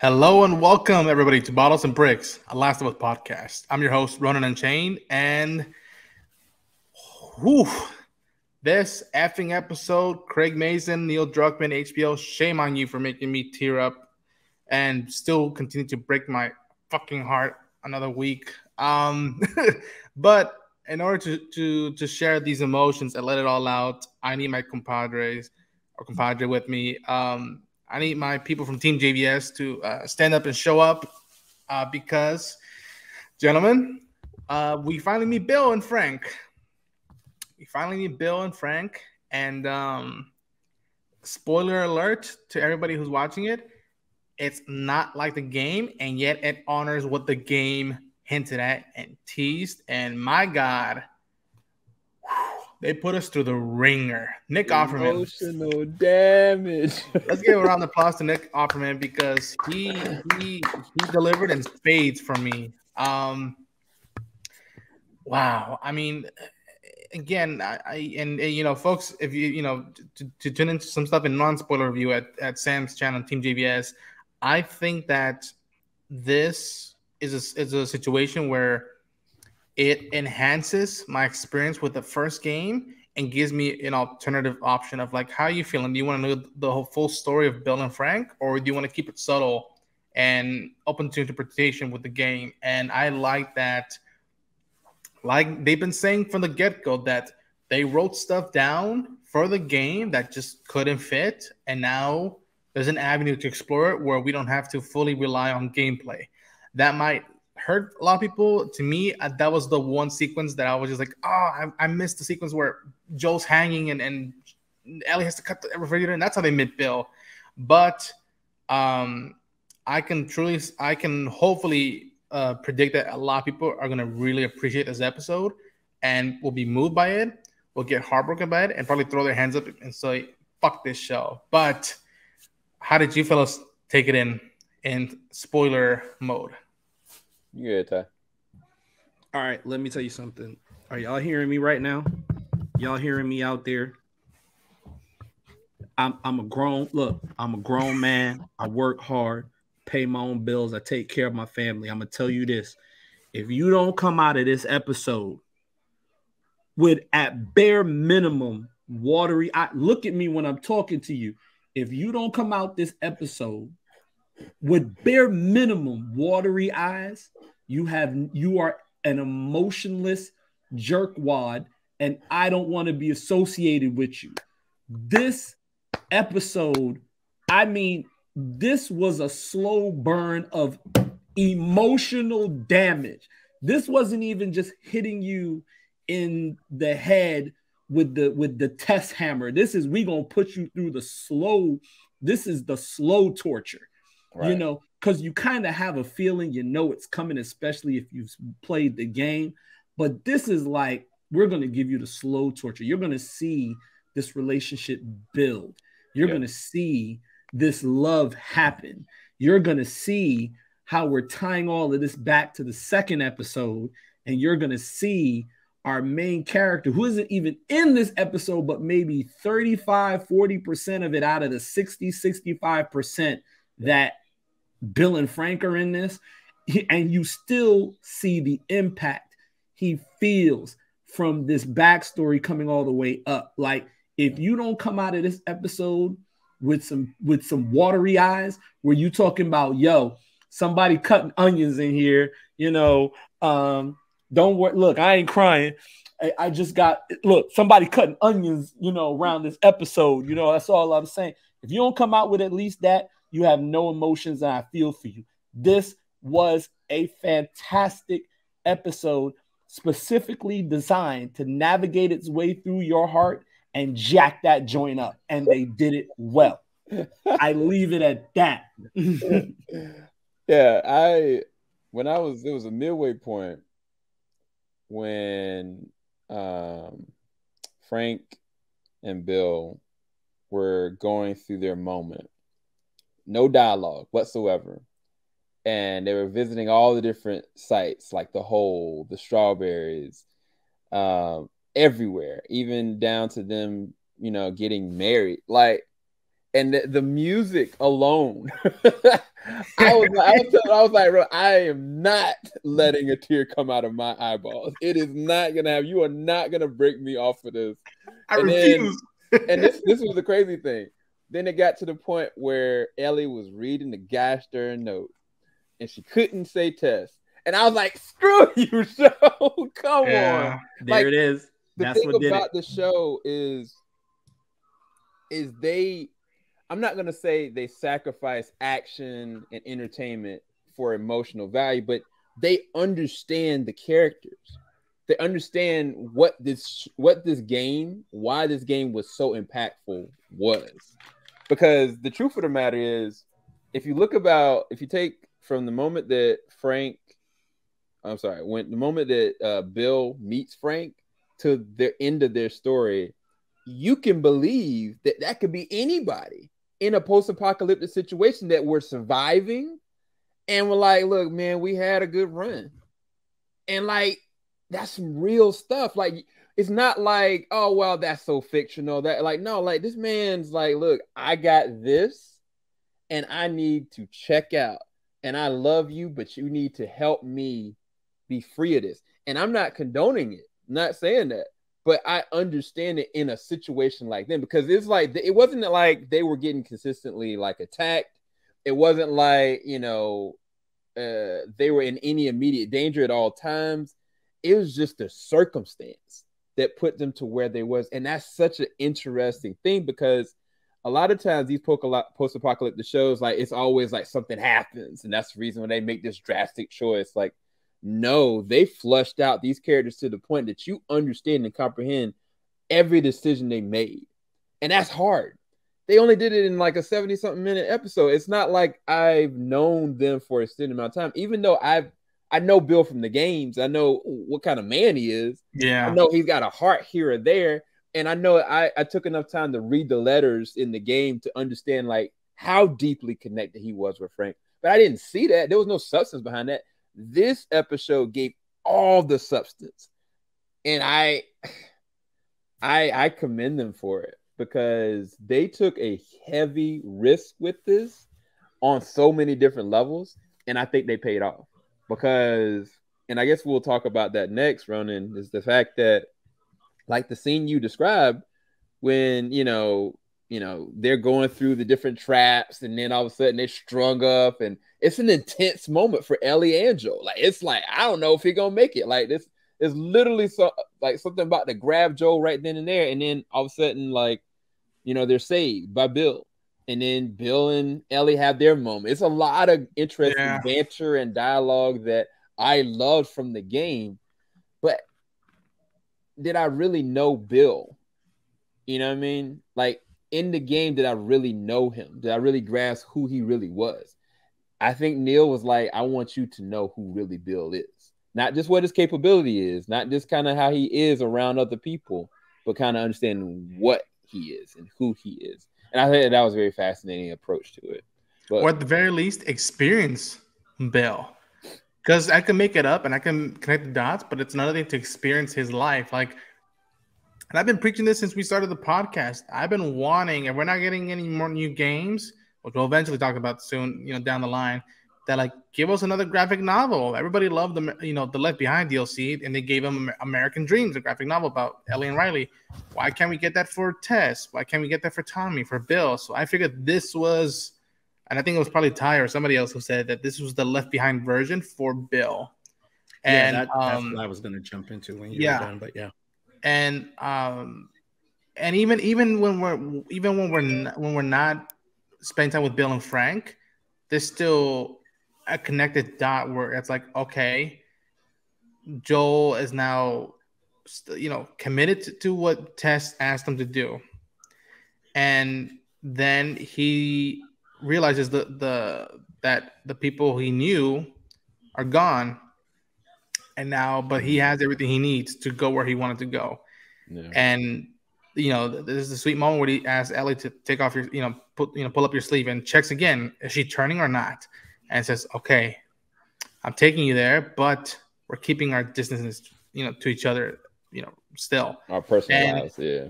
Hello and welcome everybody to Bottles and Bricks, a Last of Us podcast. I'm your host, Ronan Unchained, and whew, this effing episode, Craig Mason, Neil Druckmann, HBO, shame on you for making me tear up and still continue to break my fucking heart another week. But in order to share these emotions and let it all out, I need my compadre with me. I need my people from Team JVS to stand up and show up because, gentlemen, we finally meet Bill and Frank. And spoiler alert to everybody who's watching it, it's not like the game, and yet it honors what the game hinted at and teased. And my God, they put us through the ringer. Nick Offerman. Emotional damage. Let's give a round of applause to Nick Offerman because he delivered in spades for me. Wow. I mean, again, and you know, folks, if you know to tune into some stuff in non-spoiler review at Sam's channel, Team JVS, I think that this is a situation where it enhances my experience with the first game and gives me an alternative option of like, how are you feeling? Do you want to know the whole full story of Bill and Frank, or do you want to keep it subtle and open to interpretation with the game? And I like that, like they've been saying from the get-go, that they wrote stuff down for the game that just couldn't fit, and now there's an avenue to explore it where we don't have to fully rely on gameplay. That might hurt a lot of people. To me, that was the one sequence that I was just like, I missed the sequence where Joel's hanging and Ellie has to cut the refrigerator, and that's how they met Bill. But I can hopefully predict that a lot of people are going to really appreciate this episode and will be moved by it, will get heartbroken by it, and probably throw their hands up and say, fuck this show. But how did you fellas take it in spoiler mode? Yeah, Ty. All right, let me tell you something. Are y'all hearing me right now? Y'all hearing me out there? I'm a grown man. I work hard, pay my own bills. I take care of my family. I'm gonna tell you this. If you don't come out of this episode with at bare minimum watery look at me when I'm talking to you. If you don't come out this episode with bare minimum watery eyes, you are an emotionless jerkwad, and I don't want to be associated with you. This episode, I mean, this was a slow burn of emotional damage. This wasn't even just hitting you in the head with the test hammer. This is, we gonna put you through the slow. This is the slow torture. Right. You know, because you kind of have a feeling, you know, it's coming, especially if you've played the game. But this is like, we're going to give you the slow torture. You're going to see this relationship build. You're going to see this love happen. You're going to see how we're tying all of this back to the second episode. And you're going to see our main character, who isn't even in this episode, but maybe 35-40% of it out of the 60-65% that Bill and Frank are in this, and you still see the impact he feels from this backstory coming all the way up. Like, if you don't come out of this episode with some watery eyes, where you talking about, yo, somebody cutting onions in here, you know, don't worry, look, I ain't crying. I just got, look, somebody cutting onions, you know, around this episode, you know, that's all I'm saying. If you don't come out with at least that, you have no emotions, and I feel for you. This was a fantastic episode, specifically designed to navigate its way through your heart and jack that joint up, and they did it well. I leave it at that. Yeah, it was a midway point when Frank and Bill were going through their moment. No dialogue whatsoever. And they were visiting all the different sites, like the hole, the strawberries, everywhere, even down to them, you know, getting married. Like, and the music alone. I was like, bro, I am not letting a tear come out of my eyeballs. It is not gonna have. You are not gonna break me off of this. I refuse. And this was the crazy thing. Then it got to the point where Ellie was reading the gosh darn note, and she couldn't say Tess. And I was like, screw you, show. Come on. There it is. The thing about the show is they, I'm not going to say they sacrifice action and entertainment for emotional value, but they understand the characters. They understand why this game was so impactful was. Because the truth of the matter is, if you take from the moment that the moment that Bill meets Frank to the end of their story, you can believe that could be anybody in a post-apocalyptic situation that we're surviving, and we're like, look, man, we had a good run. And like, that's some real stuff. Like, it's not like, oh, well, that's so fictional. That, like, no, like, this man's like, look, I got this and I need to check out. And I love you, but you need to help me be free of this. And I'm not condoning it, not saying that, but I understand it in a situation like them, because it's like, it wasn't like they were getting consistently like attacked. It wasn't like, you know, they were in any immediate danger at all times. It was just a circumstance that put them to where they was. And that's such an interesting thing, because a lot of times these post-apocalyptic shows, like, it's always like something happens, and that's the reason when they make this drastic choice. Like, no, they flushed out these characters to the point that you understand and comprehend every decision they made. And that's hard. They only did it in like a 70-something minute episode. It's not like I've known them for an extended amount of time, even though I know Bill from the games. I know what kind of man he is. Yeah. I know he's got a heart here or there. And I know I took enough time to read the letters in the game to understand like how deeply connected he was with Frank. But I didn't see that. There was no substance behind that. This episode gave all the substance. And I commend them for it, because they took a heavy risk with this on so many different levels. And I think they paid off, because, and I guess we'll talk about that next, Ronan, is the fact that, like the scene you described, when, you know, they're going through the different traps, and then all of a sudden they're strung up, and it's an intense moment for Ellie and Joel. Like, it's like, I don't know if he's gonna make it. Like, this is literally like something about to grab Joel right then and there, and then all of a sudden, like, you know, they're saved by Bill, and then Bill and Ellie have their moment. It's a lot of interesting banter and dialogue that I loved from the game, but did I really know Bill? You know what I mean? Like, in the game, did I really know him? Did I really grasp who he really was? I think Neil was like, I want you to know who really Bill is. Not just what his capability is, not just kind of how he is around other people, but kind of understanding what he is and who he is. And I think that was a very fascinating approach to it. But, or at the very least, experience Bill. Because I can make it up and I can connect the dots, but it's another thing to experience his life. Like, and I've been preaching this since we started the podcast. I've been wanting, and we're not getting any more new games, which we'll eventually talk about soon, you know, down the line, that like give us another graphic novel. Everybody loved the, you know, the Left Behind DLC, and they gave them American Dreams, a graphic novel about Ellie and Riley. Why can't we get that for Tess? Why can't we get that for Tommy, for Bill? So I figured this was, and I think it was probably Ty or somebody else who said that this was the Left Behind version for Bill. And that's what I was going to jump into when you were done, but yeah. And even when we're not spending time with Bill and Frank, there's still a connected dot where it's like, okay, Joel is now, you know, committed to what Tess asked him to do, and then he realizes that the people he knew are gone, and now, but he has everything he needs to go where he wanted to go. Yeah. And you know, this is a sweet moment where he asks Ellie to take off your, pull up your sleeve, and checks again, is she turning or not? And says, okay, I'm taking you there, but we're keeping our distances, you know, to each other, you know, still. Our personal lives, yeah.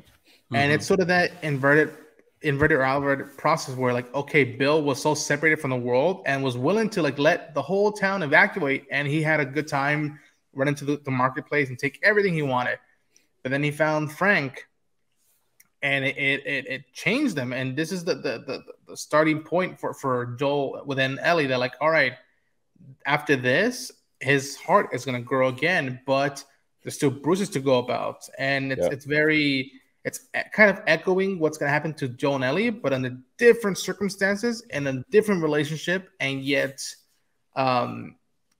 And it's sort of that inverted inverted or outward process where like, okay, Bill was so separated from the world and was willing to like let the whole town evacuate, and he had a good time running to the marketplace and take everything he wanted. But then he found Frank, and it changed them. And this is the starting point for Joel within Ellie. They're like, all right, after this, his heart is gonna grow again, but there's still bruises to go about, and it's kind of echoing what's gonna happen to Joel and Ellie, but under different circumstances and a different relationship, and yet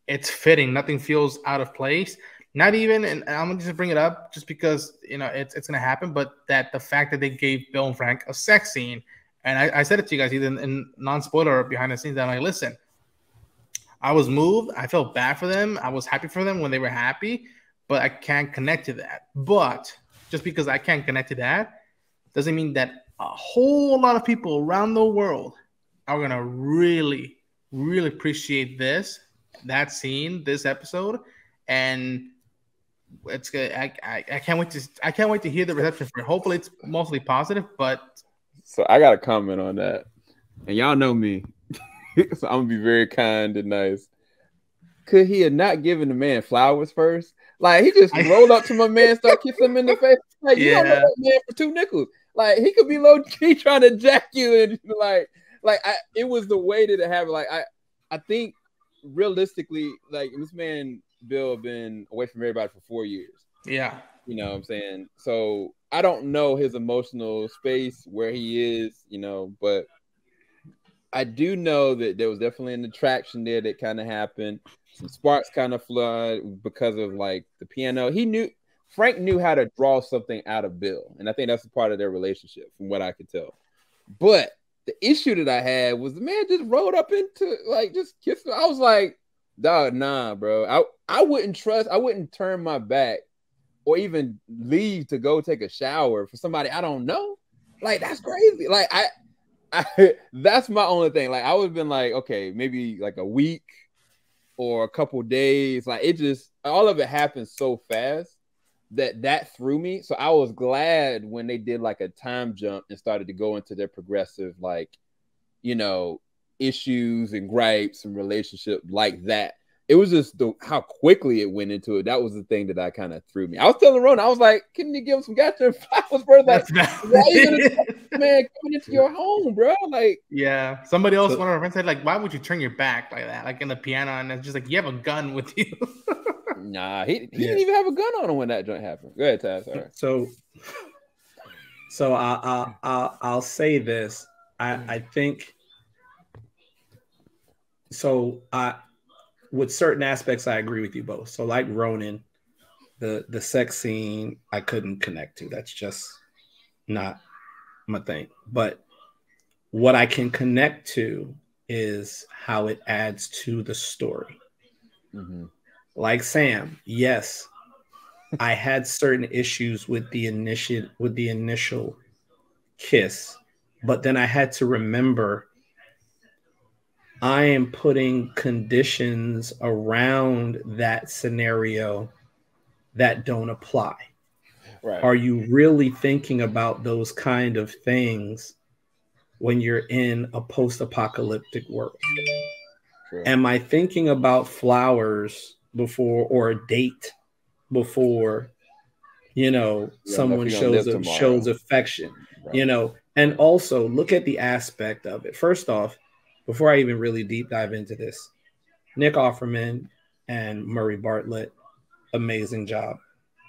it's fitting. Nothing feels out of place. Not even, and I'm gonna just bring it up just because it's gonna happen, but that the fact that they gave Bill and Frank a sex scene, and I said it to you guys either in non-spoiler or behind the scenes. I'm like, listen, I was moved. I felt bad for them. I was happy for them when they were happy, but I can't connect to that. But just because I can't connect to that doesn't mean that a whole lot of people around the world are gonna really, really appreciate that scene, this episode, and it's good. I can't wait to hear the reception for it. Hopefully, it's mostly positive. But so I got a comment on that, and y'all know me, so I'm gonna be very kind and nice. Could he have not given the man flowers first? Like, he just rolled up to my man, start kissing him in the face. Like, you don't know that man for 2 nickels. Like, he could be low key trying to jack you, and it was the way that it happened. Like, I think realistically, like, this man Bill been away from everybody for 4 years. Yeah. You know what I'm saying? So I don't know his emotional space where he is, but I do know that there was definitely an attraction there that kind of happened. Some sparks kind of flew because of like the piano. Frank knew how to draw something out of Bill. And I think that's a part of their relationship from what I could tell. But the issue that I had was the man just rolled up into like just kissed her. I was like, dog, nah, bro. I wouldn't turn my back or even leave to go take a shower for somebody I don't know. Like, that's crazy. Like, I that's my only thing. Like, I would have been like, okay, maybe like a week or a couple days. Like, it just, all of it happened so fast that threw me. So I was glad when they did like a time jump and started to go into their progressive, like, issues and gripes and relationship like that. It was just how quickly it went into it. That was the thing that kind of threw me. I was telling Rona, I was like, "Can you give him some goddamn flowers, bro? Like, why you gonna man coming into your home, bro? Like, yeah." Somebody else, one of our friends said, like, "Why would you turn your back like that, like in the piano?" And it's just like, you have a gun with you. Nah, he didn't even have a gun on him when that joint happened. Go ahead, Taz. All right. So I'll say this. I think so. With certain aspects, I agree with you both. So, like Ronan, the sex scene, I couldn't connect to. That's just not my thing. But what I can connect to is how it adds to the story. Mm-hmm. Like Sam, yes, I had certain issues with the initial kiss, but then I had to remember I am putting conditions around that scenario that don't apply. Right. Are you really thinking about those kind of things when you're in a post-apocalyptic world? Sure. Am I thinking about flowers before, or a date before, someone shows affection, right. And also look at the aspect of it. First off, before I even really deep dive into this, Nick Offerman and Murray Bartlett, amazing job.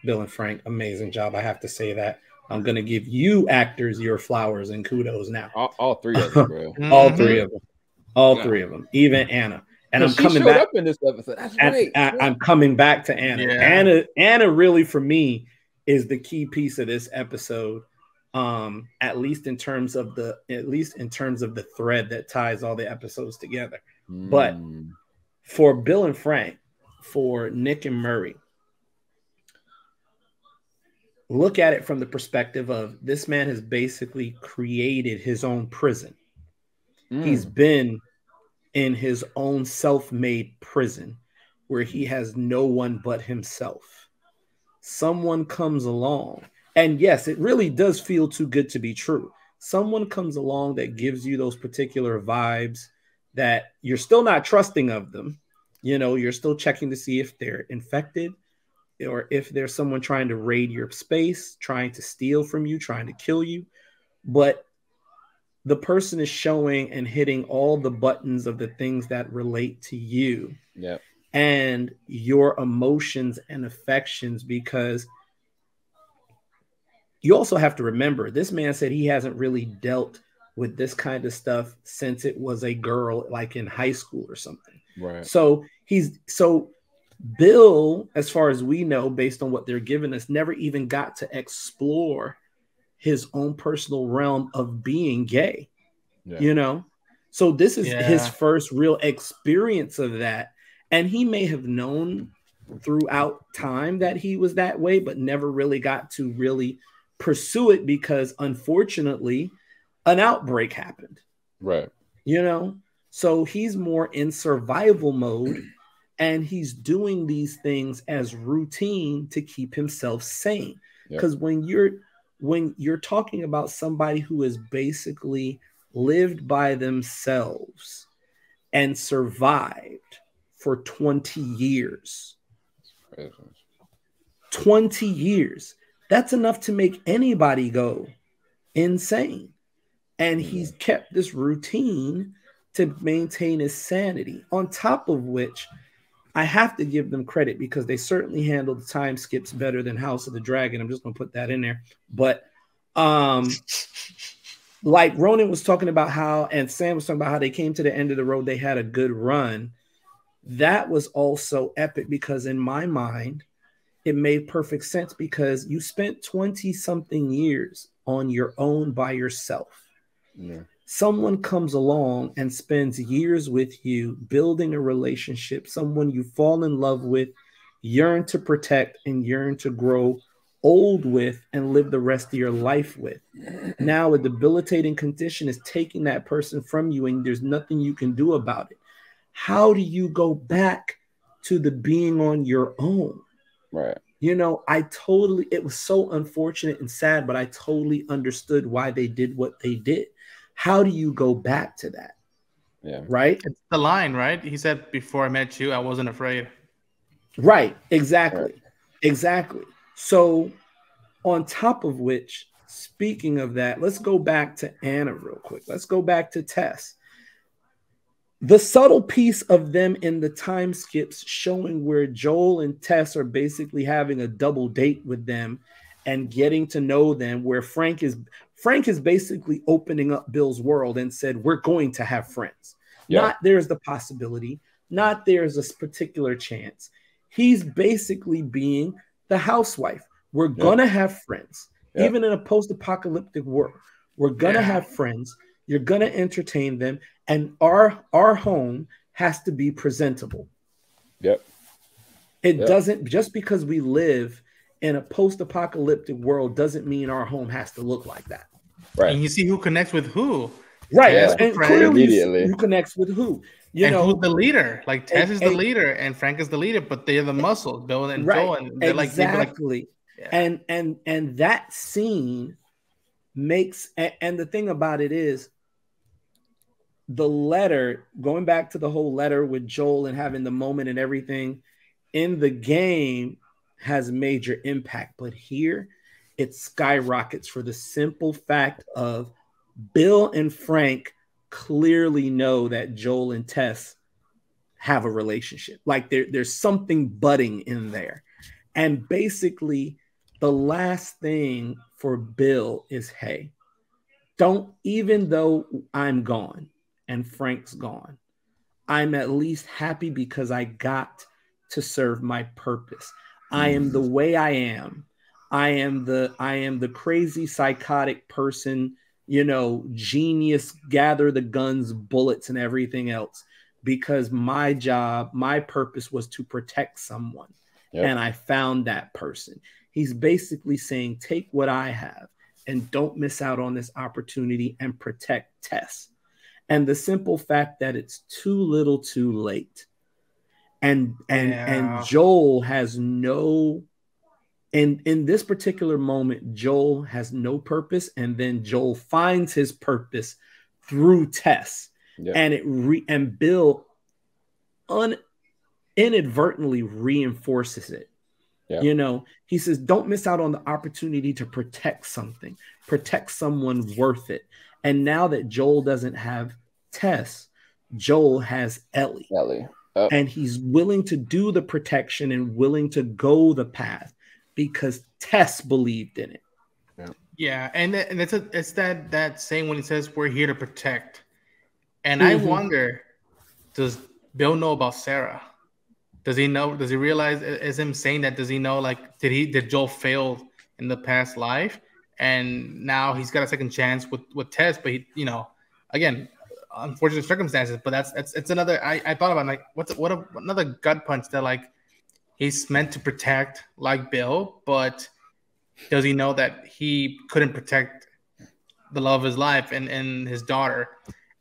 Bill and Frank, amazing job. I have to say that. I'm going to give you actors your flowers and kudos now. All 3 of them, bro. All 3 of them. All 3 of them. Even Anna. And I'm coming back up in this episode. That's right. I'm coming back to Anna. Yeah. Anna really, for me, is the key piece of this episode. At least in terms of the thread that ties all the episodes together. But for Bill and Frank, for Nick and Murray, look at it from the perspective of this man has basically created his own prison. He's been in his own self-made prison where he has no one but himself. Someone comes along. And yes, it really does feel too good to be true. someone comes along that gives you those particular vibes that you're still not trusting of them. You know, you're still checking to see if they're infected or if there's someone trying to raid your space, trying to steal from you, trying to kill you. But the person is showing and hitting all the buttons of the things that relate to you. Yeah. And your emotions and affections, because you also have to remember this man said he hasn't really dealt with this kind of stuff since it was a girl, like in high school or something. Right. So Bill, as far as we know, based on what they're giving us, never even got to explore his own personal realm of being gay. Yeah. You know, so this is Yeah. his first real experience of that. And he may have known throughout time that he was that way, but never really got to really pursue it because unfortunately an outbreak happened. Right. You know, so he's more in survival mode and he's doing these things as routine to keep himself sane. Because when you're talking about somebody who has basically lived by themselves and survived for 20 years. 20 years. That's enough to make anybody go insane. And he's kept this routine to maintain his sanity. On top of which, I have to give them credit because they certainly handled the time skips better than House of the Dragon. I'm just going to put that in there. But like Ronan was talking about how, and Sam was talking about how they came to the end of the road, they had a good run. That was also epic because in my mind, it made perfect sense because you spent 20 something years on your own by yourself. Yeah. Someone comes along and spends years with you, building a relationship, someone you fall in love with, yearn to protect and yearn to grow old with and live the rest of your life with. Now a debilitating condition is taking that person from you and there's nothing you can do about it. How do you go back to the being on your own? Right. You know, it was so unfortunate and sad, but I totally understood why they did what they did. How do you go back to that? Yeah. Right? It's the line, right? He said, before I met you, I wasn't afraid. Right. Exactly. Right. Exactly. So on top of which, speaking of that, let's go back to Anna real quick. Let's go back to Tess. The subtle piece of them in the time skips showing where Joel and Tess are basically having a double date with them and getting to know them, where Frank is basically opening up Bill's world and said, we're going to have friends. Yeah. Not there's the possibility, not there's a particular chance. He's basically being the housewife. We're going to have friends. Even in a post-apocalyptic world, we're going to have friends. You're going to entertain them. And our home has to be presentable. Yep. It doesn't, just because we live in a post-apocalyptic world doesn't mean our home has to look like that. Right. And you see who connects with who. Right. Tess And with clearly immediately. who connects with who. You and know, who's the leader? Like Tess is the leader and Frank is the leader, but they're the muscles, Bill and Joel. And they're exactly. Yeah. And that scene makes, and the thing about it is, the letter, going back to the whole letter with Joel and having the moment and everything in the game has major impact. But here it skyrockets for the simple fact of Bill and Frank clearly know that Joel and Tess have a relationship. Like there's something budding in there. And basically the last thing for Bill is, hey, don't, even though I'm gone and Frank's gone, I'm at least happy because I got to serve my purpose. I am the way I am. I am the crazy psychotic person, you know, genius, gather the guns, bullets, and everything else, because my job, my purpose was to protect someone. And I found that person. He's basically saying, take what I have and don't miss out on this opportunity and protect Tess. And the simple fact that it's too little too late. And Joel has no And in this particular moment, Joel has no purpose, and then Joel finds his purpose through Tess, and Bill inadvertently reinforces it. You know, he says, don't miss out on the opportunity to protect something, protect someone worth it. And now that Joel doesn't have Tess, Joel has Ellie. And he's willing to do the protection and willing to go the path because Tess believed in it. Yeah, and it's that saying when he says we're here to protect. And I wonder, does Bill know about Sarah? Does he know? Does he realize? Is him saying that? Does he know? Like, did Joel fail in the past life, and now he's got a second chance with Tess? But he, you know, again, unfortunate circumstances. But it's another. I thought about like another gut punch that like he's meant to protect like Bill, but does he know that he couldn't protect the love of his life and his daughter,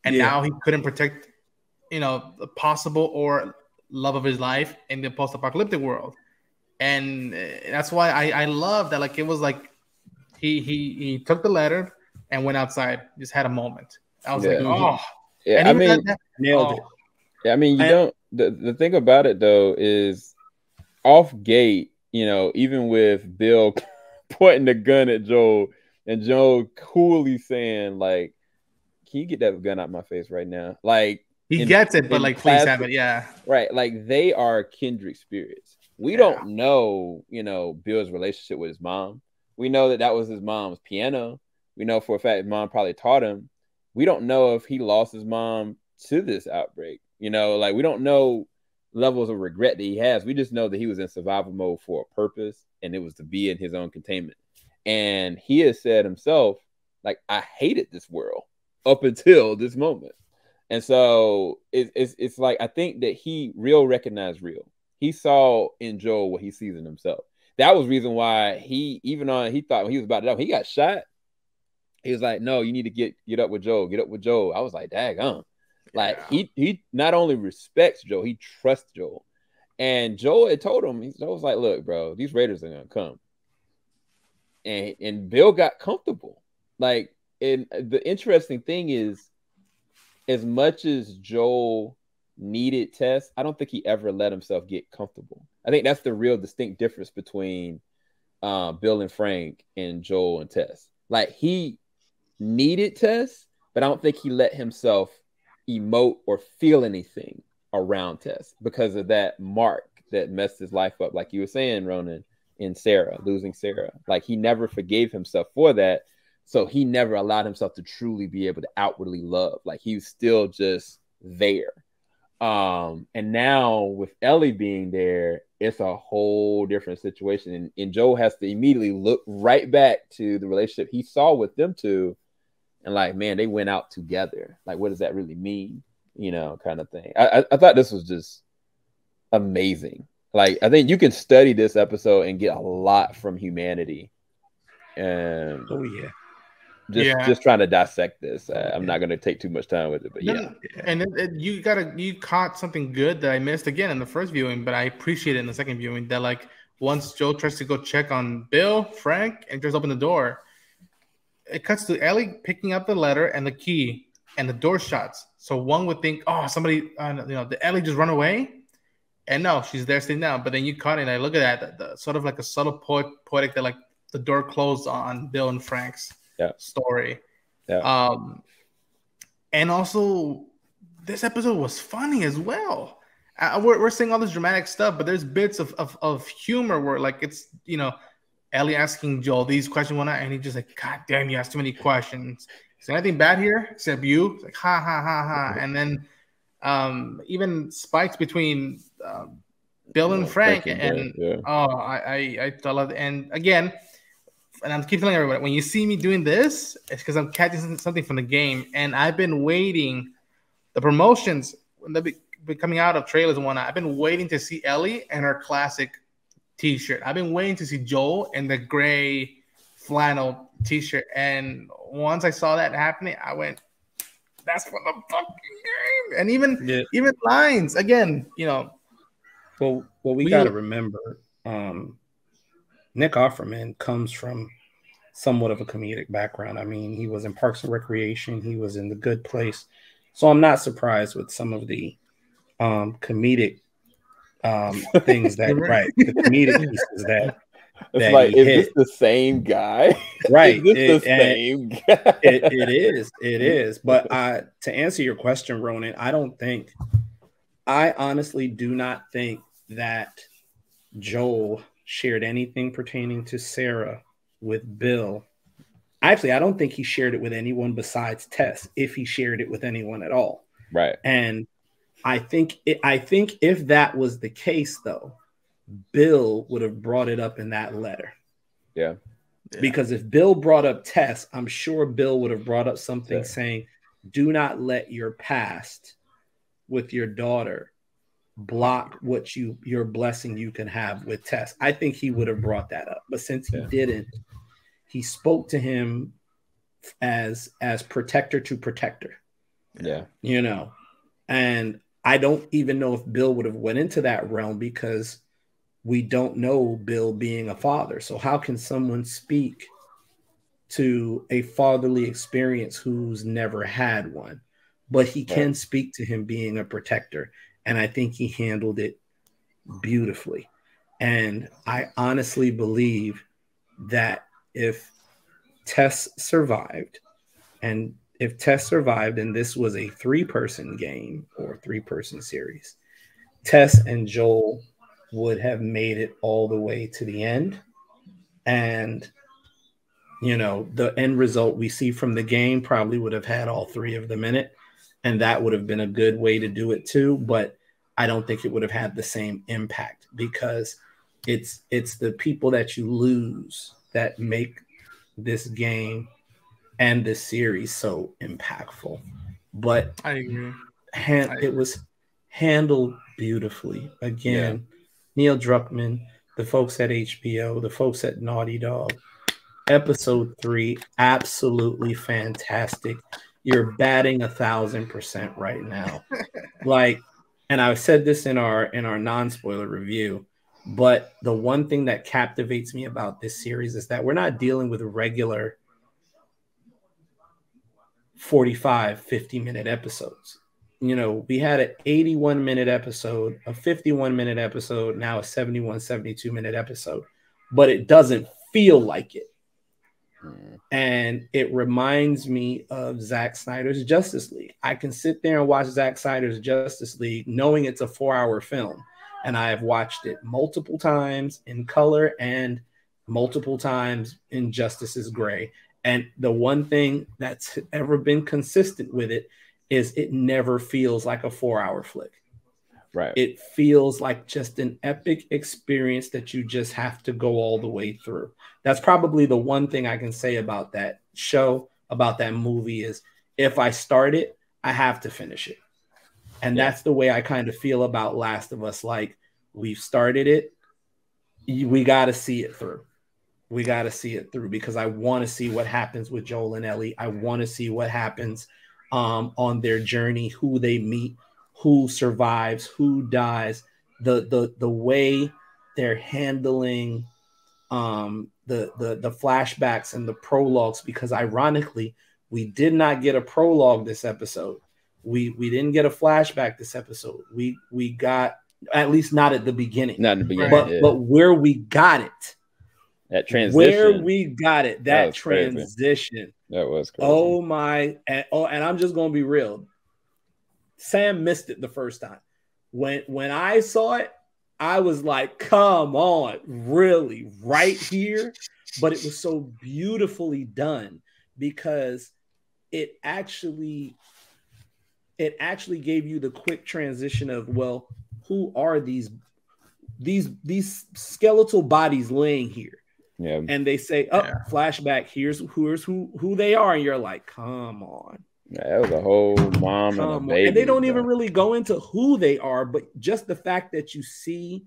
and now he couldn't protect, you know, the possible or love of his life in the post-apocalyptic world. And that's why I love that. Like, it was like he took the letter and went outside, just had a moment. I was like, oh yeah, and I mean, nailed it. Yeah, I mean, you don't, the thing about it though is off gate, you know, even with Bill pointing the gun at Joel and Joel coolly saying like, can you get that gun out my face right now? Like, he gets it, but like, please have it. Yeah. Right. Like, they are kindred spirits. We don't know, you know, Bill's relationship with his mom. We know that was his mom's piano. We know for a fact his mom probably taught him. We don't know if he lost his mom to this outbreak. You know, like, we don't know levels of regret that he has. We just know that he was in survival mode for a purpose, and it was to be in his own containment. And he has said himself, like, I hated this world up until this moment. And so it's like, I think that he recognized real. He saw in Joel what he sees in himself. That was the reason why he thought when he was about to die, he got shot. He was like, no, you need to get up with Joel. Get up with Joel. I was like, daggone. Like, he not only respects Joel, he trusts Joel. And Joel had told him, Joel was like, look, bro, these Raiders are going to come. And Bill got comfortable. Like, and the interesting thing is, as much as Joel needed Tess, I don't think he ever let himself get comfortable. I think that's the real distinct difference between Bill and Frank and Joel and Tess. Like, he needed Tess, but I don't think he let himself emote or feel anything around Tess because of that mark that messed his life up. Like you were saying, Ronan, in Sarah, losing Sarah. Like, he never forgave himself for that. So he never allowed himself to truly be able to outwardly love. Like, he was still just there. And now with Ellie being there, it's a whole different situation. And Joe has to immediately look right back to the relationship he saw with them two. And like, man, they went out together. Like, what does that really mean? You know, kind of thing. I thought this was just amazing. Like, I think you can study this episode and get a lot from humanity. And just trying to dissect this. I'm not going to take too much time with it, but And you caught something good that I missed again in the first viewing, but I appreciate it in the second viewing. That like, once Joe tries to go check on Bill, Frank, and just open the door, it cuts to Ellie picking up the letter and the key, and the door shuts. So one would think, oh, somebody, did Ellie just run away? And no, she's there sitting down. But then you caught it, and I look at that, the sort of like a subtle poetic that like the door closed on Bill and Frank's story. And also this episode was funny as well. We're seeing all this dramatic stuff, but there's bits of humor where like, it's, Ellie asking Joel these questions one night, and he's just like, God damn, you asked too many questions. Is there anything bad here except you? It's like, ha ha ha ha. And then even spikes between Bill and Frank, I love it. And again, and I'm keep telling everybody, when you see me doing this, it's because I'm catching something from the game. And I've been waiting, the promotions, when they've been coming out of trailers and whatnot, I've been waiting to see Ellie and her classic T-shirt. I've been waiting to see Joel in the gray flannel T-shirt. And once I saw that happening, I went, that's for the fucking game. And even lines, again, Well, we got to remember, Nick Offerman comes from somewhat of a comedic background. I mean, he was in Parks and Recreation, he was in The Good Place. So I'm not surprised with some of the comedic things that the comedic pieces that it's like, he is hit. this the same guy? Right. Is this the same guy? It is. But to answer your question, Ronan, I honestly do not think that Joel shared anything pertaining to Sarah with Bill. Actually, I don't think he shared it with anyone besides Tess, if he shared it with anyone at all. Right. And I think if that was the case, though, Bill would have brought it up in that letter. Yeah. Because if Bill brought up Tess, I'm sure Bill would have brought up something saying, do not let your past with your daughter block what your blessing you can have with Tess. I think he would have brought that up. But since he didn't, he spoke to him as protector to protector. Yeah. You know, and I don't even know if Bill would have went into that realm because we don't know Bill being a father. So how can someone speak to a fatherly experience who's never had one? But he can speak to him being a protector. And I think he handled it beautifully. And I honestly believe that if Tess survived, and this was a 3-person game or 3-person series, Tess and Joel would have made it all the way to the end. And, you know, the end result we see from the game probably would have had all 3 of them in it. And that would have been a good way to do it too. But I don't think it would have had the same impact because it's the people that you lose that make this game and this series so impactful. But I agree. It was handled beautifully. Again, Neil Druckmann, the folks at HBO, the folks at Naughty Dog. Episode 3, absolutely fantastic. You're batting 1,000% right now. And I said this in our non-spoiler review, but the one thing that captivates me about this series is that we're not dealing with regular 45, 50-minute episodes. You know, we had an 81-minute episode, a 51-minute episode, now a 71, 72-minute episode, but it doesn't feel like it. And it reminds me of Zack Snyder's Justice League. I can sit there and watch Zack Snyder's Justice League knowing it's a 4-hour film. And I have watched it multiple times in color and multiple times in Justice is Gray. And the one thing that's ever been consistent with it is it never feels like a 4-hour flick. Right. It feels like just an epic experience that you just have to go all the way through. That's probably the one thing I can say about that show, about that movie, is if I start it, I have to finish it. And that's the way I kind of feel about Last of Us. Like, we've started it, we got to see it through. We got to see it through because I want to see what happens with Joel and Ellie. I want to see what happens on their journey, who they meet, who survives, who dies, the way they're handling the flashbacks and the prologues, because ironically, we did not get a prologue this episode. We didn't get a flashback this episode. We got, at least not at the beginning. Not in the beginning. But where we got it. That transition. Where we got it. That transition. Crazy. That was crazy. Oh my, and I'm just gonna be real. Sam missed it the first time. When I saw it, I was like, come on, really, right here? But it was so beautifully done because it actually gave you the quick transition of, well, who are these skeletal bodies laying here? Yeah. And they say, flashback, here's who they are, and you're like, come on. Yeah, that was a whole mom and a baby. And they don't even really go into who they are, but just the fact that you see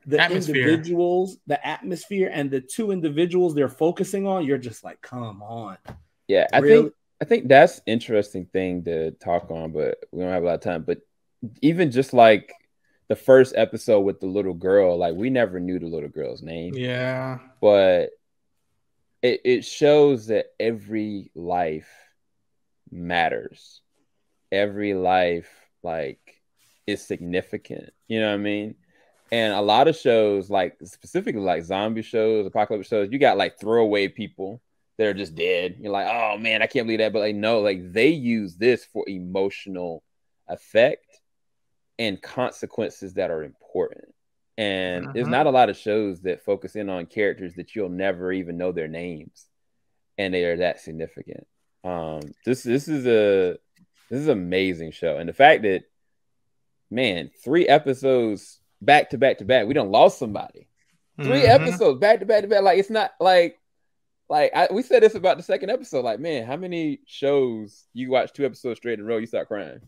the individuals, the atmosphere, and the 2 individuals they're focusing on, you're just like, come on. Yeah, really? I think that's interesting thing to talk on, but we don't have a lot of time. But even just like the first episode with the little girl, like we never knew the little girl's name. Yeah. But it shows that every life matters. Every life like is significant. You know what I mean? And a lot of shows, like specifically like zombie shows, apocalypse shows, you got like throwaway people that are just dead. You're like, oh man, I can't believe that. But like, no, like they use this for emotional effect and consequences that are important. And there's not a lot of shows that focus in on characters that you'll never even know their names, and they are that significant. This is an amazing show, and the fact that, man, 3 episodes back to back to back, we done lost somebody. 3 episodes back to back to back. Like it's not like we said this about the second episode. Like, man, how many shows you watch 2 episodes straight in a row, you start crying?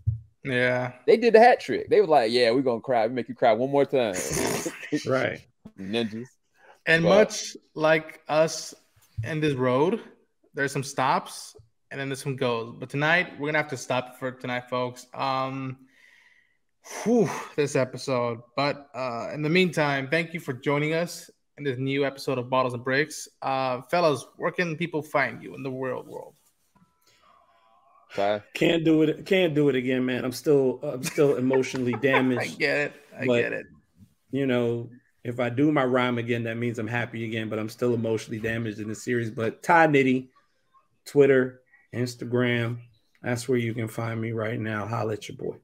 Yeah, they did the hat trick. They were like, "Yeah, we're gonna cry. We make you cry one more time." Right, ninjas. And much like us in this road, there's some stops and then there's some goes. But tonight we're gonna have to stop for tonight, folks. This episode. But in the meantime, thank you for joining us in this new episode of Bottles and Bricks. Fellas, where can people find you in the world? Can't do it again, man. I'm still emotionally damaged. I get it. You know, if I do my rhyme again, that means I'm happy again, but I'm still emotionally damaged in the series. But Ty Nitty, Twitter, Instagram, that's where you can find me right now. Holla at your boy.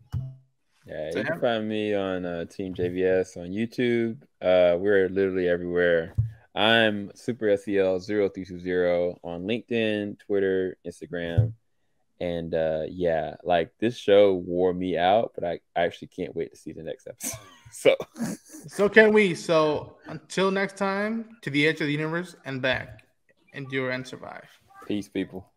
Yeah, you can find me on TeamJVS on YouTube. We're literally everywhere. I'm Super SEL 0320 on LinkedIn, Twitter, Instagram. And yeah, like this show wore me out, but I actually can't wait to see the next episode. So can we. So until next time, to the edge of the universe and back. Endure and survive. Peace, people.